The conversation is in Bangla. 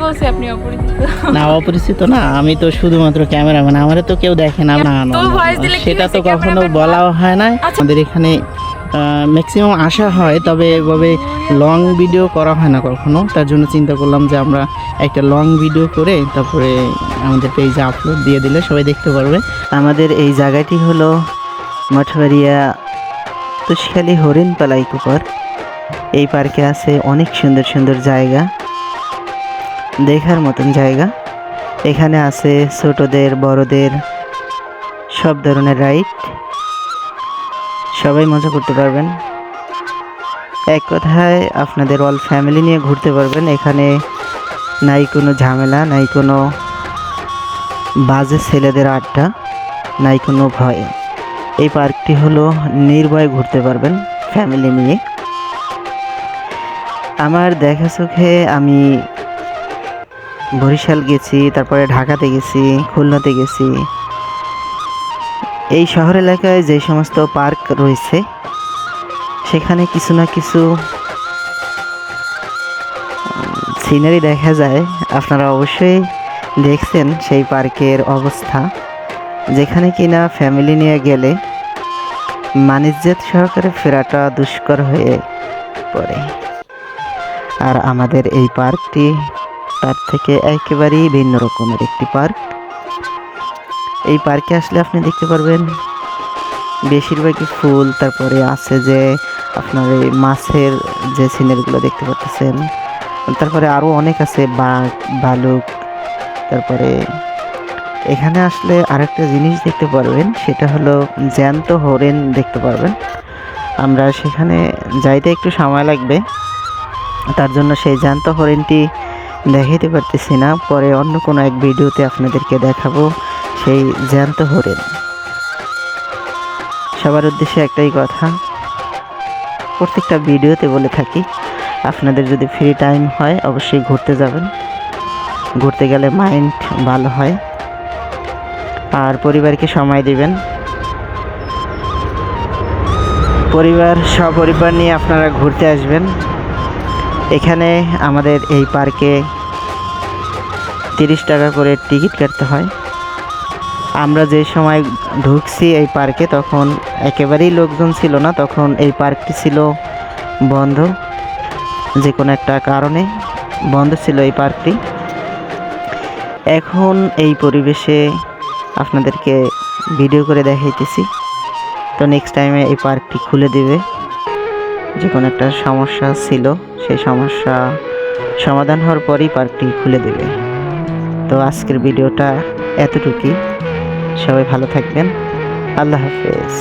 বলছি আপনি অপরিচিত। না অপরিচিত না, আমি তো শুধুমাত্র ক্যামেরাম্যান, আমারে তো কেউ দেখে না। না না, তো ভয়েস দিলে কি সেটা তো হয়েছে? কখনো ক্যামেরাম্যান বলাও হয় না। আচ্ছা। আমাদের এখানে ম্যাক্সিমাম আসা হয়, তবে এভাবে লং ভিডিও করা হয় না কখনো। তার জন্য চিন্তা করলাম যে আমরা একটা লং ভিডিও করে তারপরে আমাদের পেজে আপলোড দিয়ে দিলে সবাই দেখতে পারবে। আমাদের এই জায়গাটি হলো মঠবাড়িয়া তুষখালী হরিণতলা ইকো পার্ক। এই পার্কে আছে অনেক সুন্দর সুন্দর জায়গা, দেখার মতন জায়গা। এখানে আছে ছোটদের বড়দের সব ধরনের রাইড, সবাই মজা করতে পারবেন। এক কথায় আপনাদের অল ফ্যামিলি নিয়ে ঘুরতে পারবেন। এখানে নাই কোনো ঝামেলা, নাই কোনো বাজে ছেলেদের আড্ডা, নাই কোনো ভয়। এই পার্কটি হলো নির্ভয়ে ঘুরতে পারবেন ফ্যামিলি নিয়ে। আমার দেখা চোখে আমি বরিশাল গেছি, তারপরে ঢাকাতে গেছি, খুলনাতে গেছি। এই শহর এলাকায় যে সমস্ত পার্ক রয়েছে সেখানে কিছু না কিছু সিনারি দেখা যায়। আপনারা অবশ্যই দেখছেন সেই পার্কের অবস্থা, যেখানে কিনা ফ্যামিলি নিয়ে গেলে মানিজ্জাত সহকারে ফেরাটা দুষ্কর হয়ে পড়ে। আর আমাদের এই পার্কটি তার থেকে একেবারেই ভিন্ন রকমের একটি পার্ক। এই পার্কে আসলে আপনি দেখতে পারবেন বেশিরভাগই ফুল, তারপরে আছে যে আপনার এই মাছের যে সিনারিগুলো দেখতে পাচ্ছেন, তারপরে আরও অনেক আছে, বাঘ, ভালুক। তারপরে এখানে আসলে আরেকটা জিনিস দেখতে পারবেন, সেটা হলো জ্যান্ত হরিণ দেখতে পারবেন। আমরা সেখানে যাইতে একটু সময় লাগবে, তার জন্য সেই জ্যান্ত হরিণটি দেখাইতে পারতেছি না। পরে অন্য কোনো এক ভিডিওতে আপনাদেরকে দেখাবো সেই জ্যান্ত হরিণ। সবার উদ্দেশ্যে একটাই কথা, প্রত্যেকটা ভিডিওতে বলে থাকি, আপনাদের যদি ফ্রি টাইম হয় অবশ্যই ঘুরতে যাবেন। ঘুরতে গেলে মাইন্ড ভালো হয়। আর পরিবারকে সময় দিবেন। সপরিবার নিয়ে আপনারা ঘুরতে আসবেন। এখানে আমাদের এই পার্কে 30 টাকা করে টিকিট কাটতে হয়। আমরা যে সময় ঢুকছি এই পার্কে তখন একেবারেই লোকজন ছিল না, তখন এই পার্কটি ছিল বন্ধ। যে কোনো একটা কারণে বন্ধ ছিল এই পার্কটি। এখন এই পরিবেশে আপনাদেরকে ভিডিও করে দেখাইতেছি। তো নেক্সট টাইমে এই পার্কটি খুলে দেবে। যে কোনো একটা সমস্যা ছিল, সেই সমস্যা সমাধান হওয়ার পরেই পার্কটি খুলে দেবে। তো আজকের ভিডিওটা এতটুকুই। সবাই ভালো থাকবেন। আল্লাহ হাফেজ।